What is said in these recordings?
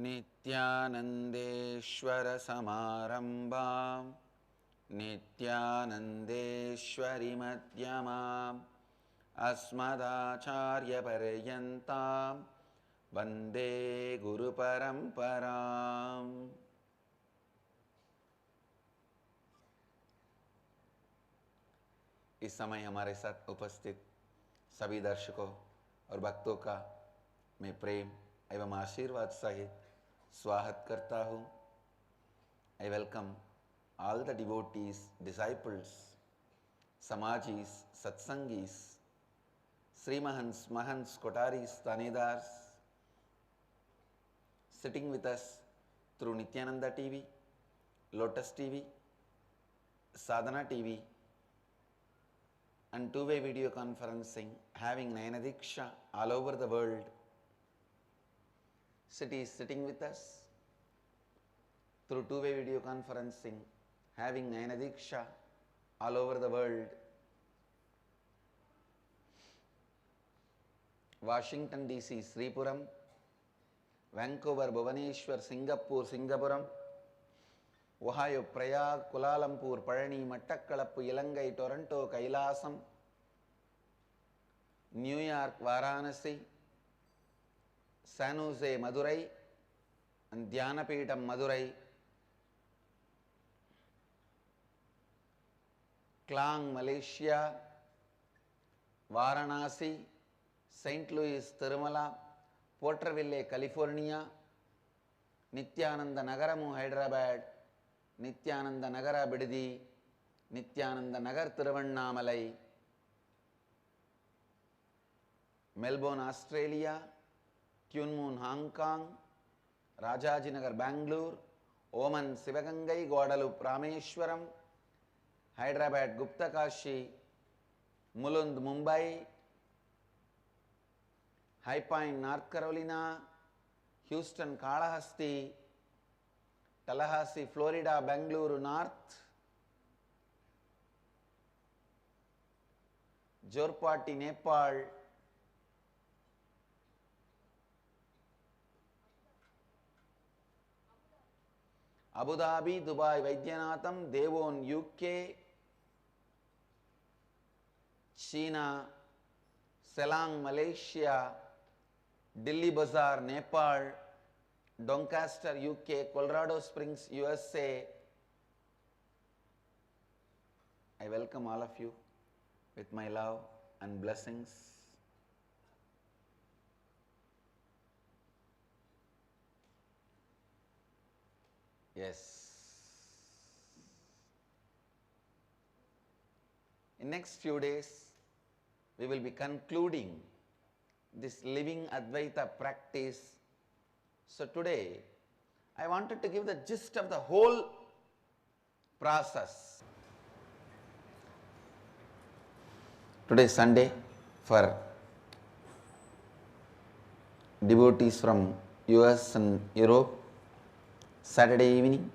नित्यानन्देश्वरसमारम्भां नित्यानन्देश्वरिमध्यमाम् अस्मदाचार्यपर्यन्तां वन्दे गुरुपरम्पराम्। इस समय हमारे साथ उपस्थित सभी दर्शकों और भक्तों का मैं प्रेम एवं आशीर्वाद सहित स्वागत करता हूँ। I welcome all the devotees, disciples, Samajis, Satsangis, Srimahans, Mahants, Kotaris, Tanedars, sitting with us through Nityananda TV, Lotus TV, Sadhana TV, and two-way video conferencing, having Nayana Diksha all over the world. Cities sitting with us through two-way video conferencing, having Nayana Diksha all over the world. Washington DC, Sripuram, Vancouver, Bhubaneswar, Singapore, Singapuram, Ohio, Prayag, Kuala Lumpur, Parani, Mattakkalappu, Ilangai, Toronto, Kailasam, New York, Varanasi, San Jose, Madurai, and Dhyanapeetham, Madurai, Klang, Malaysia, Varanasi, St. Louis, Tirumala, Porterville, California, Nityananda Nagaramu, Hyderabad, Nityananda Nagara, Bidadi, Nityananda Nagar, Tiruvannamalai, Melbourne, Australia, Tuen Mun, Hong Kong, Rajajinagar, Bangalore, Oman, Sivagangai, Guadalupe, Rameshwaram, Hyderabad, Guptakashi, Mulund, Mumbai, High Point, North Carolina, Houston, Kalahasti, Tallahassee, Florida, Bangalore North, Jorpati, Nepal, Abu Dhabi, Dubai, Vaidyanatham, Devon, UK, China, Selang, Malaysia, Delhi Bazaar, Nepal, Doncaster, UK, Colorado Springs, USA. I welcome all of you with my love and blessings. Yes. In next few days, we will be concluding this living Advaita practice. So today, I wanted to give the gist of the whole process. Today is Sunday for devotees from US and Europe. Saturday evening.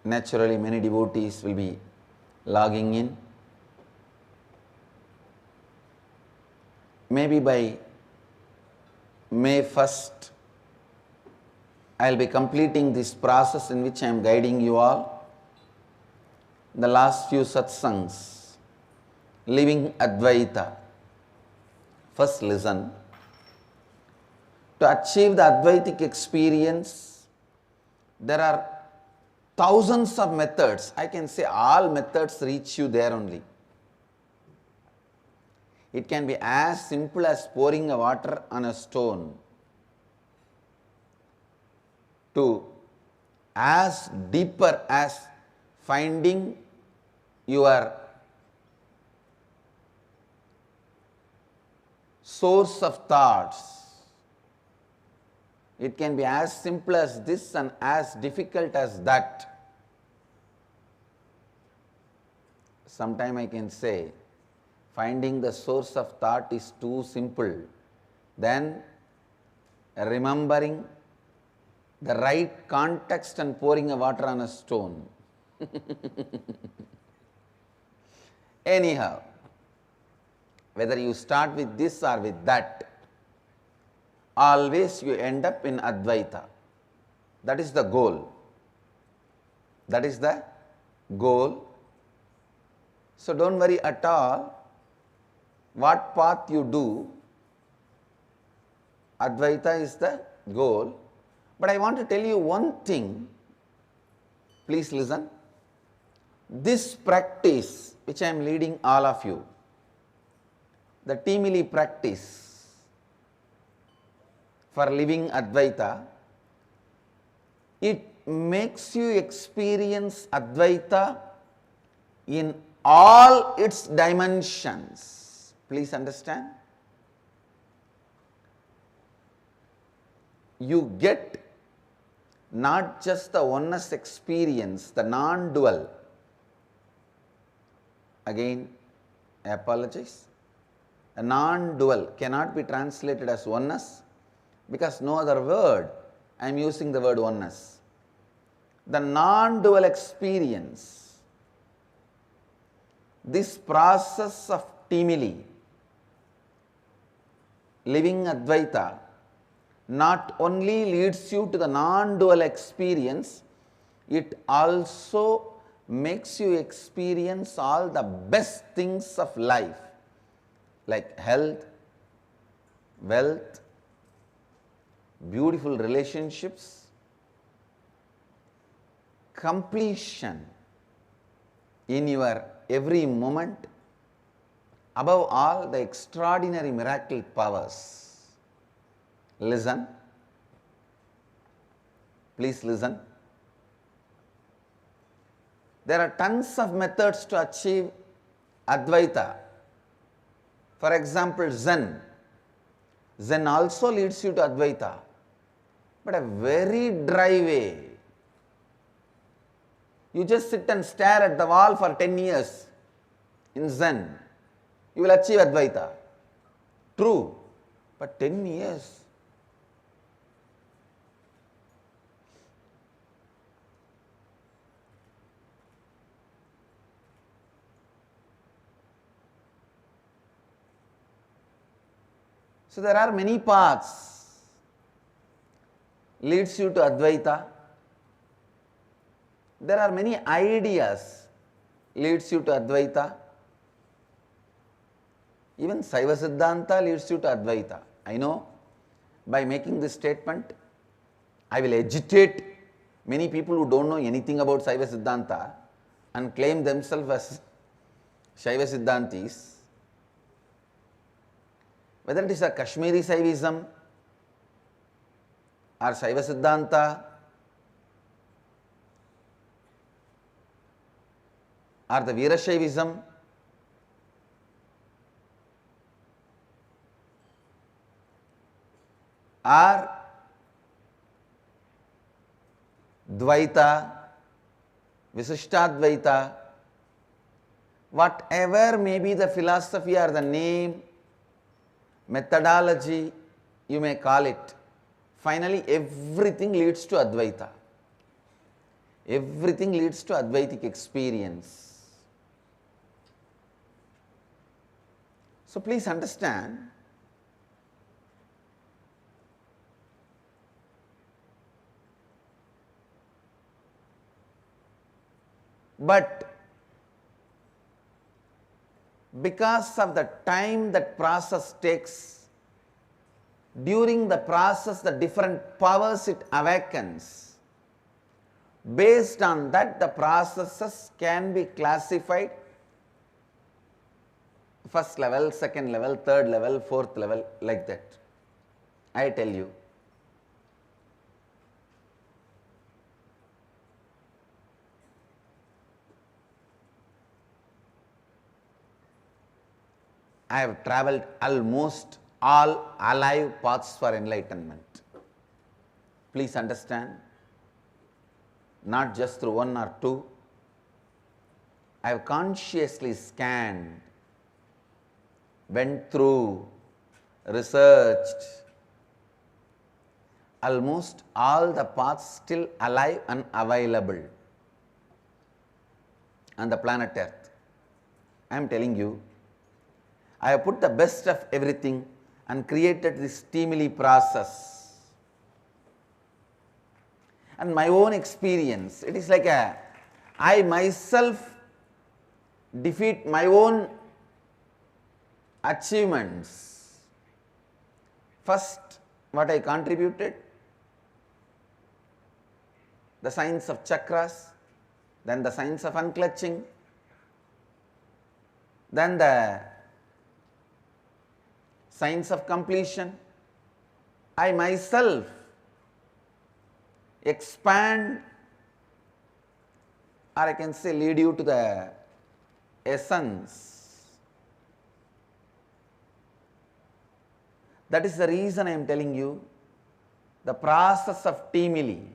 Naturally, many devotees will be logging in. Maybe by May 1st, I will be completing this process in which I am guiding you all. The last few satsangs, living Advaita. First listen. To achieve the Advaitic experience, there are thousands of methods. I can say all methods reach you there only. It can be as simple as pouring a water on a stone, to as deeper as finding your source of thoughts. It can be as simple as this and as difficult as that. Sometime I can say, finding the source of thought is too simple. Then remembering the right context and pouring a water on a stone. Anyhow, whether you start with this or with that, always you end up in Advaita. That is the goal. That is the goal. So don't worry at all what path you do. Advaita is the goal. But I want to tell you one thing. Please listen. This practice which I am leading all of you, the Teamily practice for living Advaita, it makes you experience Advaita in all its dimensions. Please understand. You get not just the oneness experience, the non-dual. Again, I apologize. A non-dual cannot be translated as oneness because no other word. I am using the word oneness. The non-dual experience, this process of Teamily, living Advaita, not only leads you to the non-dual experience, it also makes you experience all the best things of life, like health, wealth, beautiful relationships, completion in your every moment, above all the extraordinary miracle powers. Listen, please listen. There are tons of methods to achieve Advaita. For example, Zen. Zen also leads you to Advaita, but a very dry way. You just sit and stare at the wall for 10 years in Zen. You will achieve Advaita. True, but 10 years. So there are many paths leads you to Advaita. There are many ideas leads you to Advaita. Even Saiva Siddhanta leads you to Advaita. I know by making this statement, I will agitate many people who don't know anything about Saiva Siddhanta and claim themselves as Shaiva Siddhantis. Whether it is a Kashmiri Saivism or Saiva Siddhanta or the Veerashaivism, or Dvaita, Visishtadvaita, whatever may be the philosophy or the name, methodology, you may call it, finally everything leads to Advaita. Everything leads to Advaitic experience. So please understand, but because of the time that process takes, during the process the different powers it awakens, based on that the processes can be classified first level, second level, third level, fourth level, like that. I tell you. I have travelled almost all alive paths for enlightenment. Please understand, not just through one or two. I have consciously scanned, went through, researched almost all the paths still alive and available on the planet Earth. I am telling you, I have put the best of everything and created this Teamily process. And my own experience, it is like I myself defeat my own achievements. First, what I contributed, the science of chakras, then the science of unclutching, then the science of completion. I myself expand, or I can say lead you to the essence. That is the reason I am telling you the process of Teamily,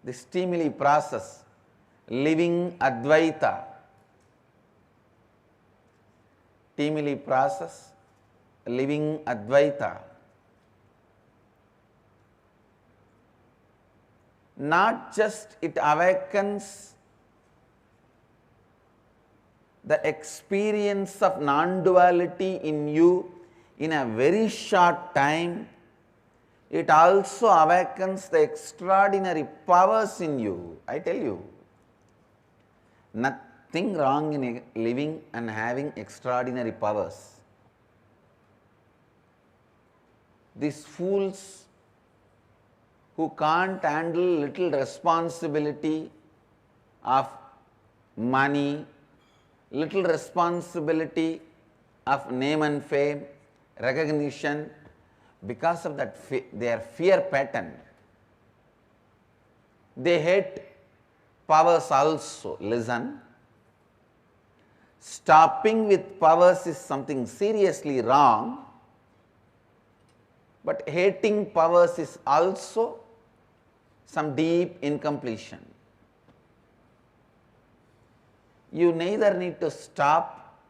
this Teamily process, living Advaita, Teamily process, living Advaita. Not just it awakens the experience of non-duality in you in a very short time, it also awakens the extraordinary powers in you. I tell you, nothing wrong in living and having extraordinary powers. These fools who can't handle little responsibility of money, little responsibility of name and fame, recognition, because of that their fear pattern, they hate powers also. Listen, stopping with powers is something seriously wrong, but hating powers is also some deep incompletion. You neither need to stop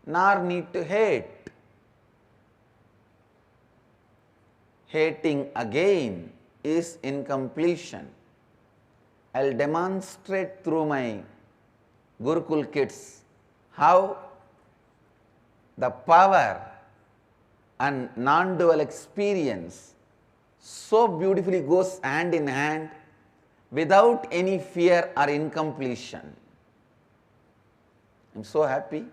nor need to hate. Hating again is incompletion. I will demonstrate through my Gurukul kids how the power and non-dual experience so beautifully goes hand in hand without any fear or incompletion. I am so happy.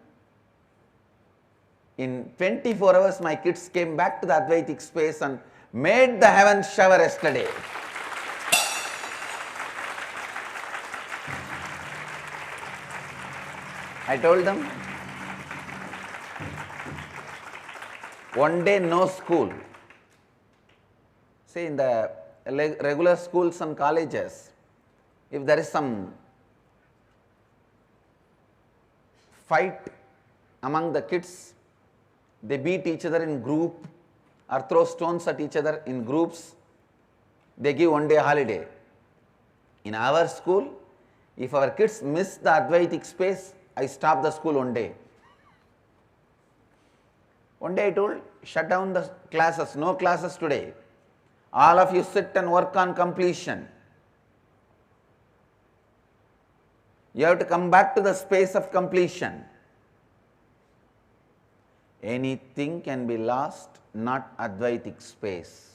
In 24 hours, my kids came back to the Advaitic space and made the heaven shower yesterday. I told them, one day no school. See, in the regular schools and colleges, if there is some fight among the kids, they beat each other in group or throw stones at each other in groups, they give one day holiday. In our school, if our kids miss the Advaitic space, I stop the school one day. One day I told, shut down the classes, no classes today. All of you sit and work on completion. You have to come back to the space of completion. Anything can be lost, not Advaitic space.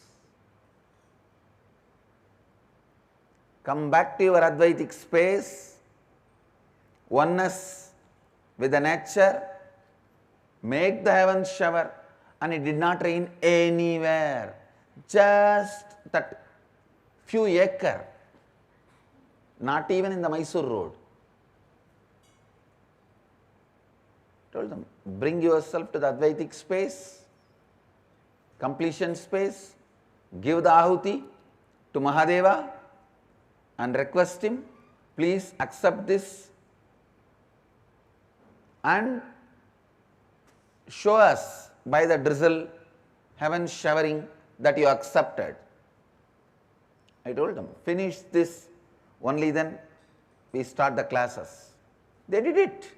Come back to your Advaitic space, oneness with the nature, make the heavens shower, and it did not rain anywhere. Just that few acre, not even in the Mysore road. Told them, bring yourself to the Advaitic space, completion space, give the ahuti to Mahadeva and request him, please accept this and show us by the drizzle, heaven showering, that you accepted. I told them, finish this, only then we start the classes. They did it.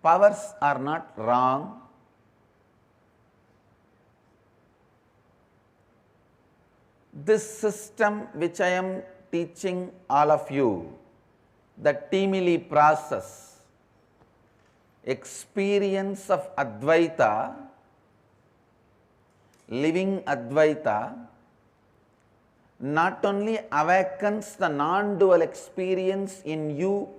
Powers are not wrong. This system which I am teaching all of you the Timili process, experience of Advaita, living Advaita, not only awakens the non-dual experience in you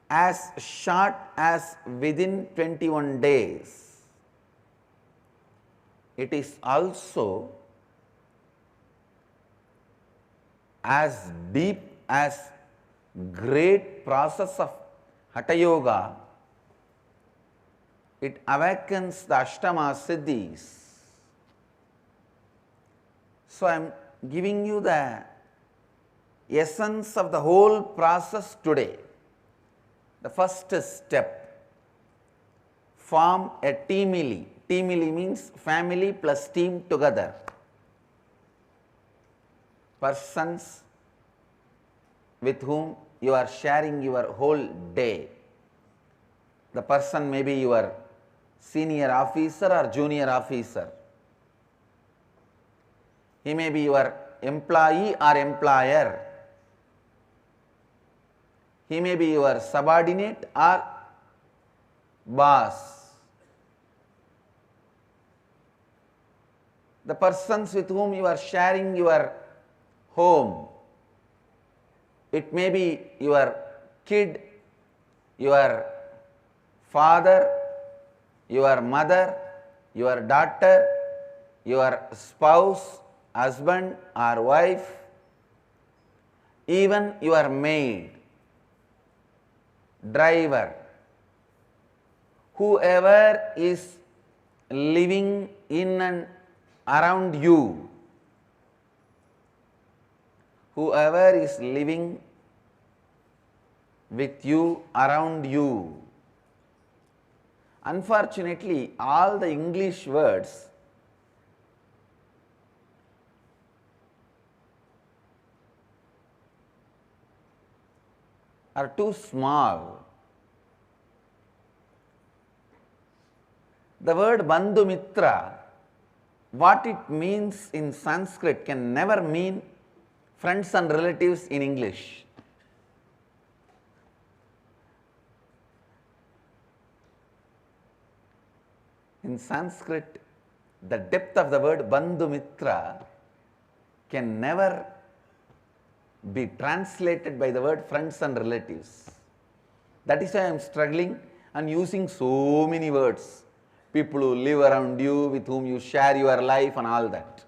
as short as within 21 days, it is also as deep as great process of Hatha Yoga. It awakens the Ashtama Siddhis. So I am giving you the essence of the whole process today. The first step, form a Timili. Timili means family plus team together. Persons with whom you are sharing your whole day. The person may be your senior officer or junior officer. He may be your employee or employer. He may be your subordinate or boss. The persons with whom you are sharing your home. It may be your kid, your father, your mother, your daughter, your spouse, husband or wife, even your maid, driver, whoever is living in and around you, whoever is living with you, around you. Unfortunately, all the English words are too small. The word Bandhu Mitra, what it means in Sanskrit can never mean friends and relatives in English. In Sanskrit, the depth of the word Bandhu Mitra can never be translated by the word friends and relatives. That is why I am struggling and using so many words. People who live around you, with whom you share your life and all that.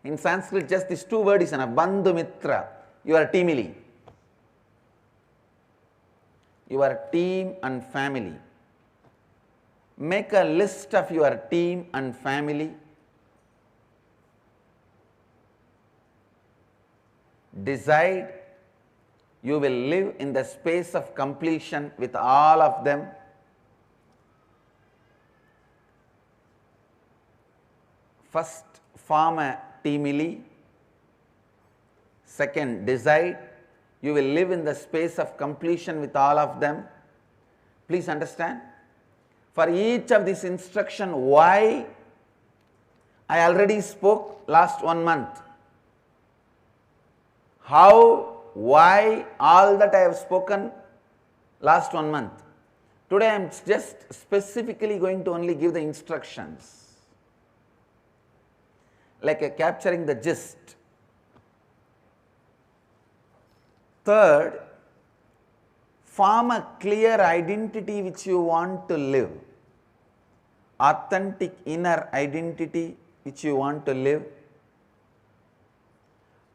In Sanskrit, just these two words is enough. Bandhu Mitra, your Timili. Your team and family. Make a list of your team and family. Decide you will live in the space of completion with all of them. First, form a Timili. Second, decide you will live in the space of completion with all of them. Please understand. For each of these instruction, why I already spoke last 1 month. How, why, all that I have spoken last 1 month. Today I am just specifically going to only give the instructions. Like capturing the gist. Third, form a clear identity which you want to live. Authentic inner identity which you want to live.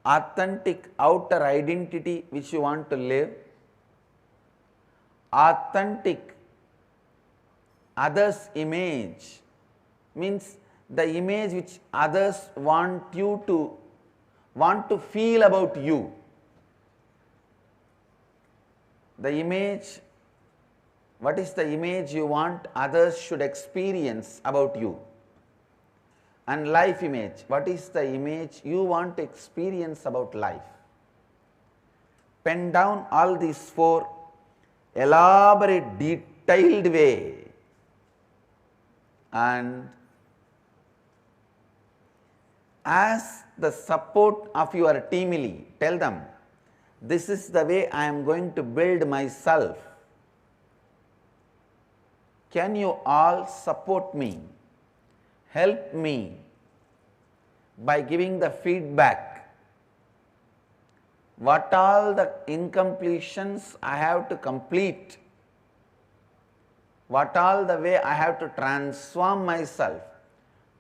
Authentic outer identity which you want to live. Authentic others' image means the image which others want to feel about you. The image, what is the image you want others should experience about you? And life image, what is the image you want to experience about life? Pen down all these 4, elaborate, detailed way, Ask the support of your teamily. Tell them, this is the way I am going to build myself. Can you all support me? Help me by giving the feedback. What all the incompletions I have to complete? What all the way I have to transform myself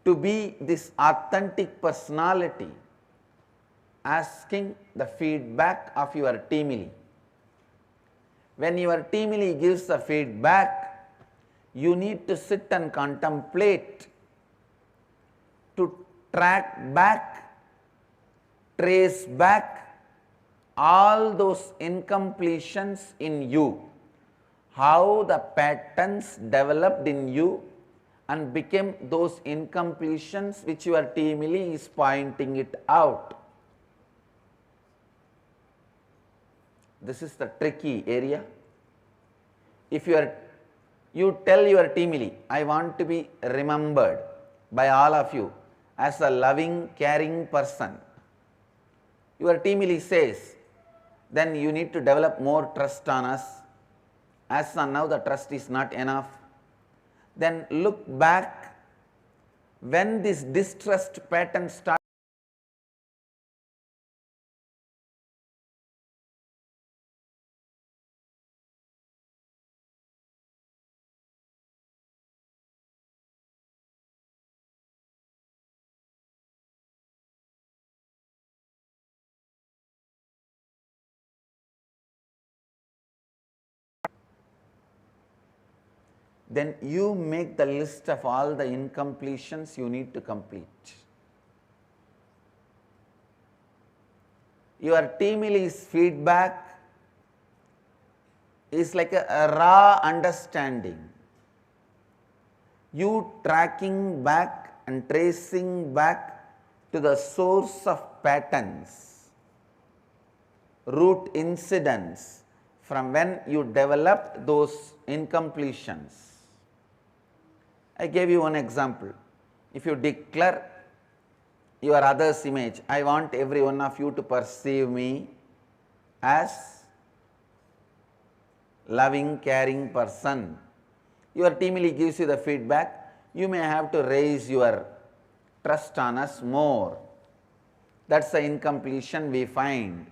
to be this authentic personality? Asking the feedback of your teamily. When your teamily gives the feedback, you need to sit and contemplate, to track back, trace back all those incompletions in you, how the patterns developed in you and became those incompletions which your teamily is pointing it out. This is the tricky area. If you tell your teamily, I want to be remembered by all of you as a loving, caring person. Your teamily says, then you need to develop more trust on us. As on now the trust is not enough. Then look back when this distrust pattern starts. Then you make the list of all the incompletions you need to complete. Your teamily's feedback is like a raw understanding. You tracking back and tracing back to the source of patterns, root incidents from when you developed those incompletions. I gave you one example. If you declare your other's image, I want every one of you to perceive me as loving, caring person. Your teamily gives you the feedback. You may have to raise your trust on us more. That's the incompletion we find.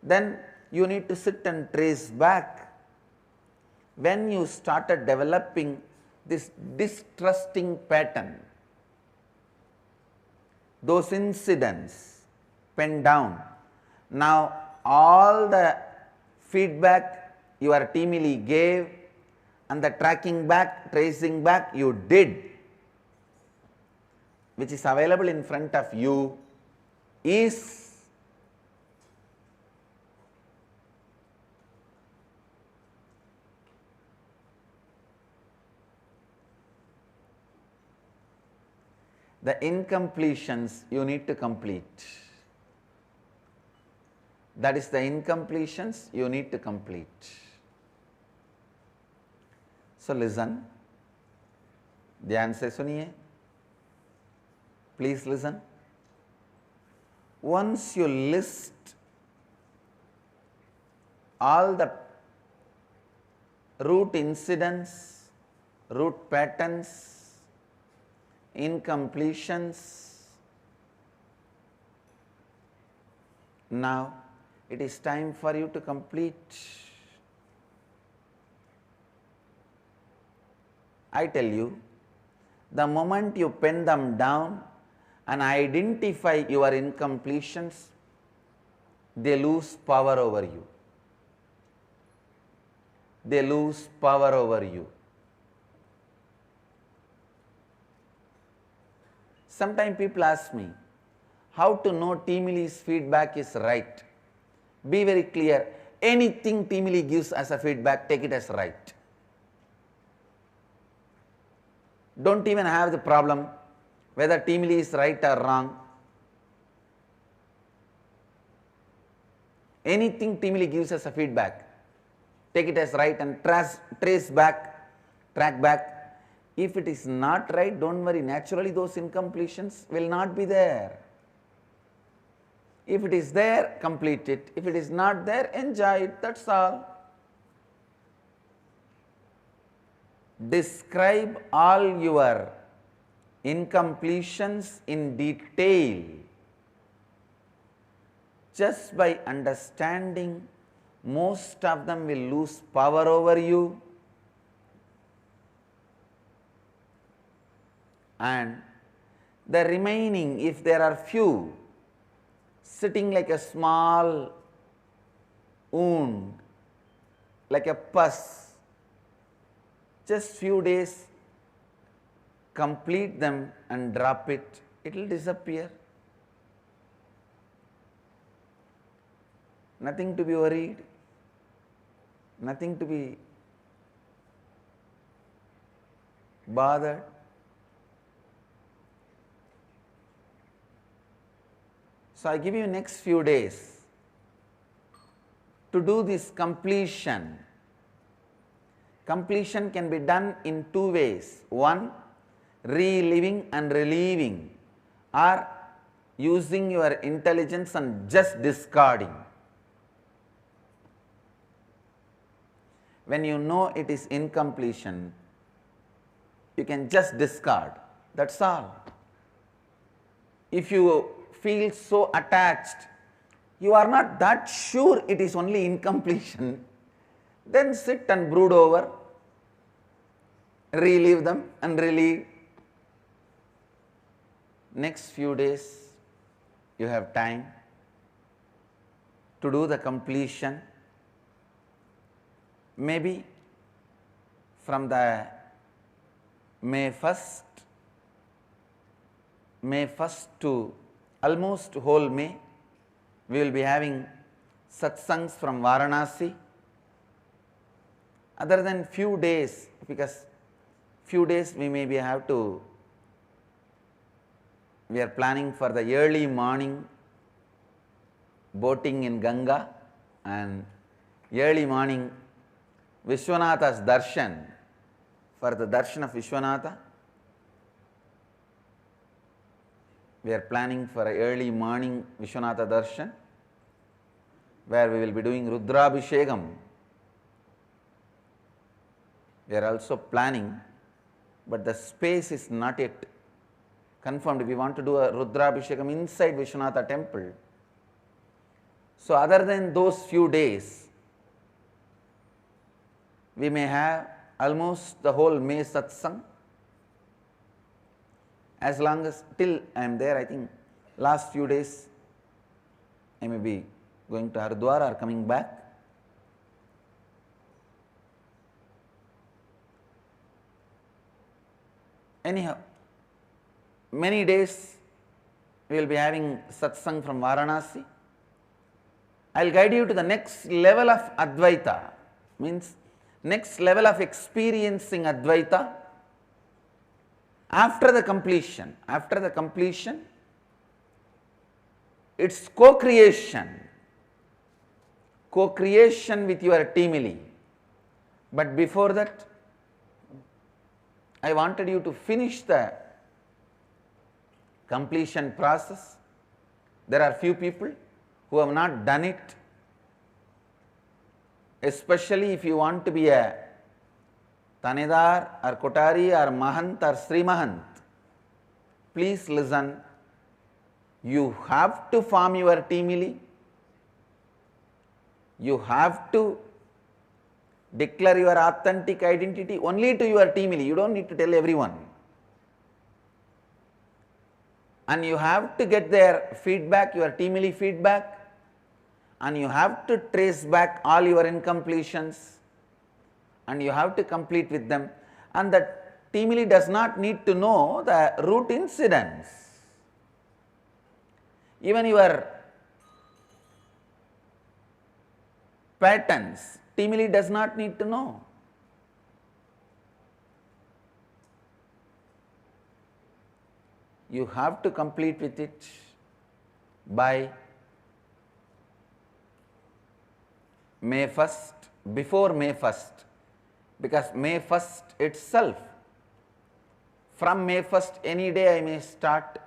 Then you need to sit and trace back. When you started developing this distrusting pattern, those incidents pen down. Now all the feedback your teamily gave and the tracking back, tracing back you did, which is available in front of you, is the incompletions you need to complete. That is the incompletions you need to complete. So listen, ध्यान से सुनिए, please listen. Once you list all the root incidents, root patterns, incompletions, now it is time for you to complete. I tell you, the moment you pen them down and identify your incompletions, they lose power over you. They lose power over you. Sometimes people ask me, how to know teamily's feedback is right? Be very clear. Anything teamily gives as a feedback, take it as right. Don't even have the problem whether teamily is right or wrong. Anything teamily gives as a feedback, take it as right and trace back, track back. If it is not right, don't worry, naturally those incompletions will not be there. If it is there, complete it. If it is not there, enjoy it. That's all. Describe all your incompletions in detail. Just by understanding, most of them will lose power over you, and the remaining, if there are few, sitting like a small wound, like a pus, just few days, complete them and drop it, it will disappear. Nothing to be worried, nothing to be bothered. So I give you next few days to do this completion. Completion can be done in two ways. One, reliving and relieving, or using your intelligence and just discarding. When you know it is incompletion, you can just discard. That's all. If you feel so attached, you are not that sure it is only incompletion, then sit and brood over, relive them and relieve. Next few days, you have time to do the completion. Maybe from the May 1st to almost whole May, we will be having satsangs from Varanasi. Other than few days, because few days we maybe have to, we are planning for the early morning boating in Ganga and early morning Vishwanatha's darshan. For the darshan of Vishwanatha, we are planning for an early morning Vishwanatha darshan, where we will be doing Rudrabhishekam. We are also planning, but the space is not yet confirmed. We want to do a Rudrabhishekam inside Vishwanatha temple. So other than those few days, we may have almost the whole May satsang. As long as till I am there, I think last few days I may be going to Haridwar or coming back. Anyhow, many days we will be having satsang from Varanasi. I will guide you to the next level of Advaita, means next level of experiencing Advaita after the completion. After the completion, it's co-creation with your Teamili. But before that, I wanted you to finish the completion process. There are few people who have not done it. Especially if you want to be a Tanedar or Kotari or Mahant or Sri Mahant, please listen. You have to form your Teamili. You have to declare your authentic identity only to your Teamili. You don't need to tell everyone. And you have to get their feedback, your Teamili feedback, and you have to trace back all your incompletions, and you have to complete with them. And the Teamili does not need to know the root incidents. Even your patterns, Teamili does not need to know. You have to complete with it by May 1st, before May 1st, because May 1st itself, from May 1st any day I may start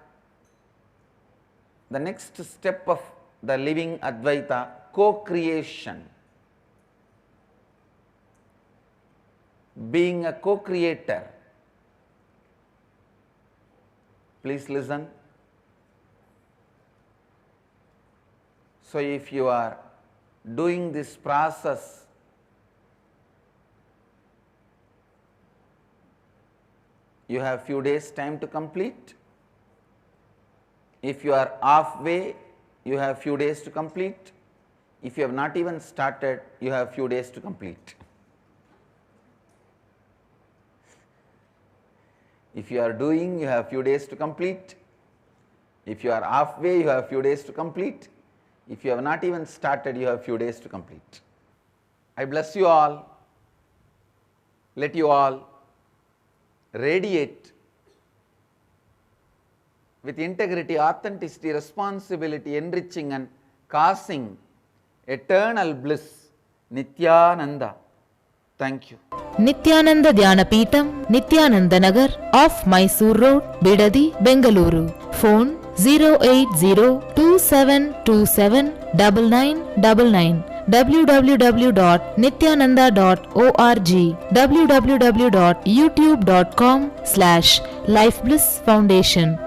the next step of the living Advaita, co-creation. Being a co-creator. Please listen. So if you are doing this process you have few days time to complete. If you are halfway, you have few days to complete. If you have not even started, you have few days to complete. If you are doing, you have few days to complete. If you are halfway, you have few days to complete. If you have not even started, you have few days to complete. I bless you all. Let you all radiate with integrity, authenticity, responsibility, enriching and causing eternal bliss. Nityananda. Thank you. Nityananda Dhyanapītam, Nityananda Nagar, off Mysore Road, Bidadi, Bengaluru. Phone 08027279999. www.nityananda.org. www.youtube.com/Life Bliss Foundation.